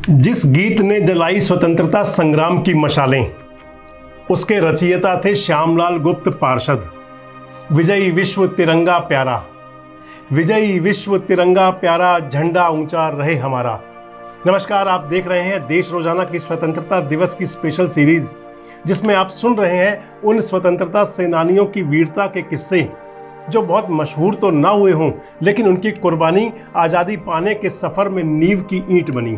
जिस गीत ने जलाई स्वतंत्रता संग्राम की मशालें, उसके रचयिता थे श्यामलाल गुप्त पार्षद। विजयी विश्व तिरंगा प्यारा, विजयी विश्व तिरंगा प्यारा, झंडा ऊंचा रहे हमारा। नमस्कार, आप देख रहे हैं देश रोजाना की स्वतंत्रता दिवस की स्पेशल सीरीज, जिसमें आप सुन रहे हैं उन स्वतंत्रता सेनानियों की वीरता के किस्से जो बहुत मशहूर तो ना हुए हों, लेकिन उनकी कुर्बानी आज़ादी पाने के सफ़र में नींव की ईंट बनी।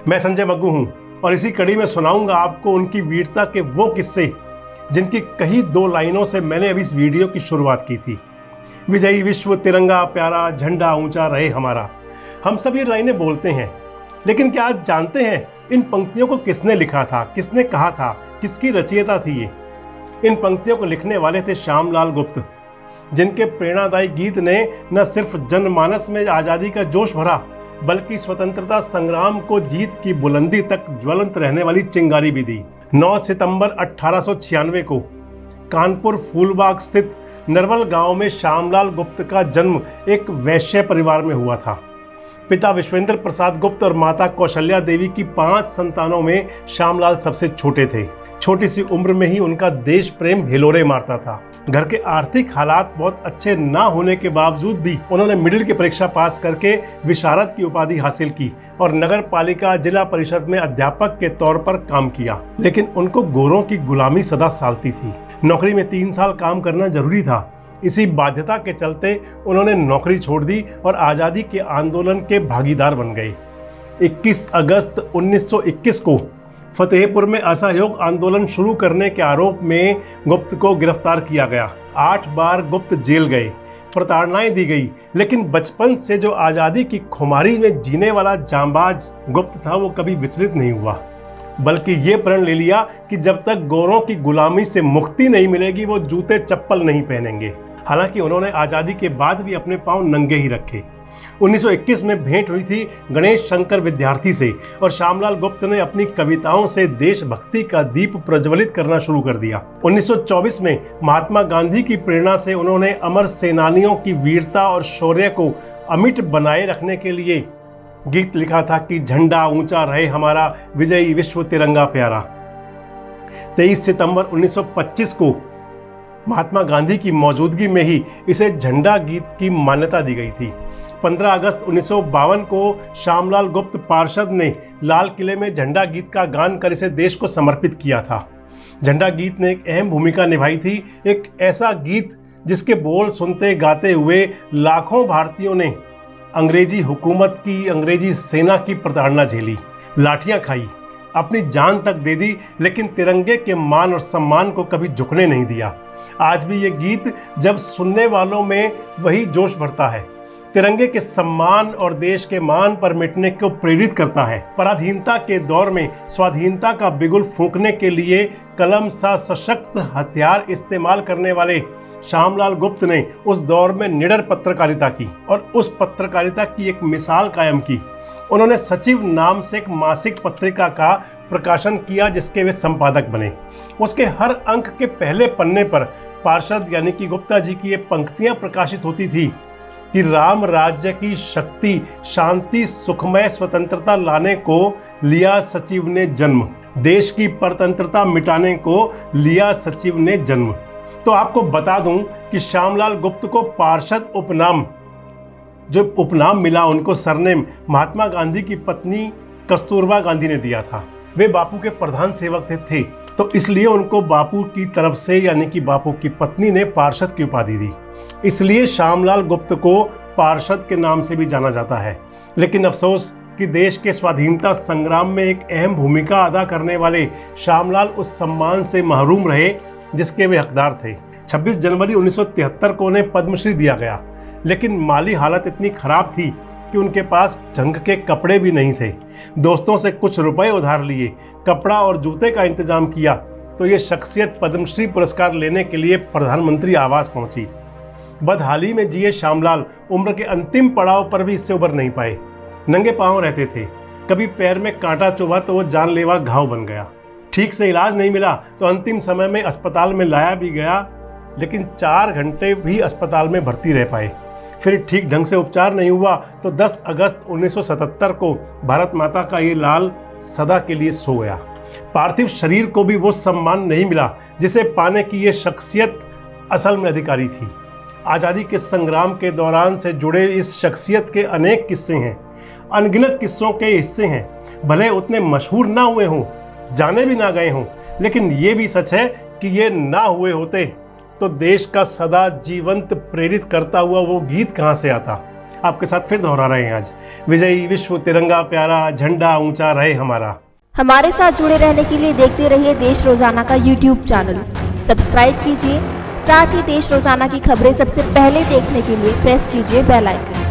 मैं संजय मग्गू हूं और इसी कड़ी में सुनाऊंगा आपको उनकी वीरता के वो किस्से जिनकी कही दो लाइनों से मैंने अभी इस वीडियो की शुरुआत की थी। विजयी विश्व तिरंगा प्यारा, झंडा ऊंचा रहे हमारा। हम सब ये लाइनें बोलते हैं, लेकिन क्या आज जानते हैं इन पंक्तियों को किसने लिखा था, किसने कहा था, किसकी रचयिता थी ये? इन पंक्तियों को लिखने वाले थे श्यामलाल गुप्त, जिनके प्रेरणादायी गीत ने न सिर्फ जनमानस में आज़ादी का जोश भरा, बल्कि स्वतंत्रता संग्राम को जीत की बुलंदी तक ज्वलंत रहने वाली चिंगारी भी दी। 9 सितंबर 1896 को कानपुर फूलबाग स्थित नरवल गांव में श्यामलाल गुप्त का जन्म एक वैश्य परिवार में हुआ था। पिता विश्वेंद्र प्रसाद गुप्त और माता कौशल्या देवी की 5 संतानों में श्यामलाल सबसे छोटे थे। छोटी सी उम्र में ही उनका देश प्रेम हिलोरे मारता था। घर के आर्थिक हालात बहुत अच्छे ना होने के बावजूद भी उन्होंने मिडिल की परीक्षा पास करके विशारद की उपाधि हासिल की और नगर पालिका जिला परिषद में अध्यापक के तौर पर काम किया। लेकिन उनको गोरों की गुलामी सदा सालती थी। नौकरी में 3 साल काम करना जरूरी था। इसी बाध्यता के चलते उन्होंने नौकरी छोड़ दी और आज़ादी के आंदोलन के भागीदार बन गए। 21 अगस्त 1921 को फतेहपुर में असहयोग आंदोलन शुरू करने के आरोप में गुप्त को गिरफ्तार किया गया। 8 बार गुप्त जेल गए, प्रताड़नाएं दी गई, लेकिन बचपन से जो आज़ादी की खुमारी में जीने वाला जांबाज गुप्त था, वो कभी विचलित नहीं हुआ, बल्कि ये प्रण ले लिया कि जब तक गोरों की गुलामी से मुक्ति नहीं मिलेगी वो जूते चप्पल नहीं पहनेंगे। हालांकि उन्होंने आज़ादी के बाद भी अपने पांव नंगे ही रखे। 1921 में भेंट हुई थी गणेश शंकर विद्यार्थी से और श्यामलाल गुप्त ने अपनी कविताओं से देशभक्ति का दीप प्रज्वलित करना शुरू कर दिया। 1924 में महात्मा गांधी की प्रेरणा से उन्होंने अमर सेनानियों की वीरता और शौर्य को अमिट बनाए रखने के लिए गीत लिखा था कि झंडा ऊंचा रहे हमारा, विजयी विश्व तिरंगा प्यारा। 23 सितंबर 1925 को महात्मा गांधी की मौजूदगी में ही इसे झंडा गीत की मान्यता दी गई थी। 15 अगस्त 1952 को श्यामलाल गुप्त पार्षद ने लाल किले में झंडा गीत का गान कर इसे देश को समर्पित किया था। झंडा गीत ने एक अहम भूमिका निभाई थी, एक ऐसा गीत जिसके बोल सुनते गाते हुए लाखों भारतीयों ने अंग्रेजी हुकूमत की, अंग्रेजी सेना की प्रताड़ना झेली, लाठियां खाई, अपनी जान तक दे दी, लेकिन तिरंगे के मान और सम्मान को कभी झुकने नहीं दिया। आज भी ये गीत जब सुनने वालों में वही जोश भरता है, तिरंगे के सम्मान और देश के मान पर मिटने को प्रेरित करता है। पराधीनता के दौर में स्वाधीनता का बिगुल फूंकने के लिए कलम सा सशक्त हथियार इस्तेमाल करने वाले श्यामलाल गुप्त ने उस दौर में निडर पत्रकारिता की और उस पत्रकारिता की एक मिसाल कायम की। उन्होंने सचिव नाम से एक मासिक पत्रिका का प्रकाशन किया जिसके वे संपादक बने। उसके हर अंक के पहले पन्ने पर पार्षद यानी कि गुप्ता जी की ये पंक्तियां प्रकाशित होती थी कि राम राज्य की शक्ति, शांति, सुखमय स्वतंत्रता लाने को लिया सचिव ने जन्म, देश की परतंत्रता मिटाने को लिया सचिव ने जन्म। तो आपको बता दूं कि श्यामलाल गुप्त को पार्षद उपनाम, जो उपनाम मिला उनको सरनेम, महात्मा गांधी की पत्नी कस्तूरबा गांधी ने दिया था। वे बापू के प्रधान सेवक थे, तो इसलिए उनको बापू की तरफ से यानी कि बापू की पत्नी ने पार्षद की उपाधि दी। इसलिए श्यामलाल गुप्त को पार्षद के नाम से भी जाना जाता है। लेकिन अफसोस कि देश के स्वाधीनता संग्राम में एक अहम भूमिका अदा करने वाले श्यामलाल उस सम्मान से महरूम रहे जिसके वे हकदार थे। 26 जनवरी 1973 को उन्हें पद्मश्री दिया गया, लेकिन माली हालत इतनी खराब थी कि उनके पास ढंग के कपड़े भी नहीं थे। दोस्तों से कुछ रुपए उधार लिए, कपड़ा और जूते का इंतजाम किया तो ये शख्सियत पद्मश्री पुरस्कार लेने के लिए प्रधानमंत्री आवास पहुंची। बदहाली में जिए श्यामलाल उम्र के अंतिम पड़ाव पर भी इससे उबर नहीं पाए। नंगे पांव रहते थे, कभी पैर में कांटा चुभा तो वो जानलेवा घाव बन गया। ठीक से इलाज नहीं मिला तो अंतिम समय में अस्पताल में लाया भी गया, लेकिन 4 घंटे भी अस्पताल में भर्ती रह पाए। फिर ठीक ढंग से उपचार नहीं हुआ तो 10 अगस्त 1977 को भारत माता का ये लाल सदा के लिए सो गया। पार्थिव शरीर को भी वो सम्मान नहीं मिला जिसे पाने की ये शख्सियत असल में अधिकारी थी। आज़ादी के संग्राम के दौरान से जुड़े इस शख्सियत के अनेक किस्से हैं, अनगिनत किस्सों के हिस्से हैं। भले उतने मशहूर ना हुए हों, जाने भी ना गए हों, लेकिन ये भी सच है कि ये ना हुए होते तो देश का सदा जीवंत प्रेरित करता हुआ वो गीत कहाँ से आता। आपके साथ फिर दोहरा रहे हैं आज, विजयी विश्व तिरंगा प्यारा, झंडा ऊंचा रहे हमारा। हमारे साथ जुड़े रहने के लिए देखते रहिए देश रोजाना का YouTube चैनल, सब्सक्राइब कीजिए। साथ ही देश रोजाना की खबरें सबसे पहले देखने के लिए प्रेस कीजिए बेल आइकन।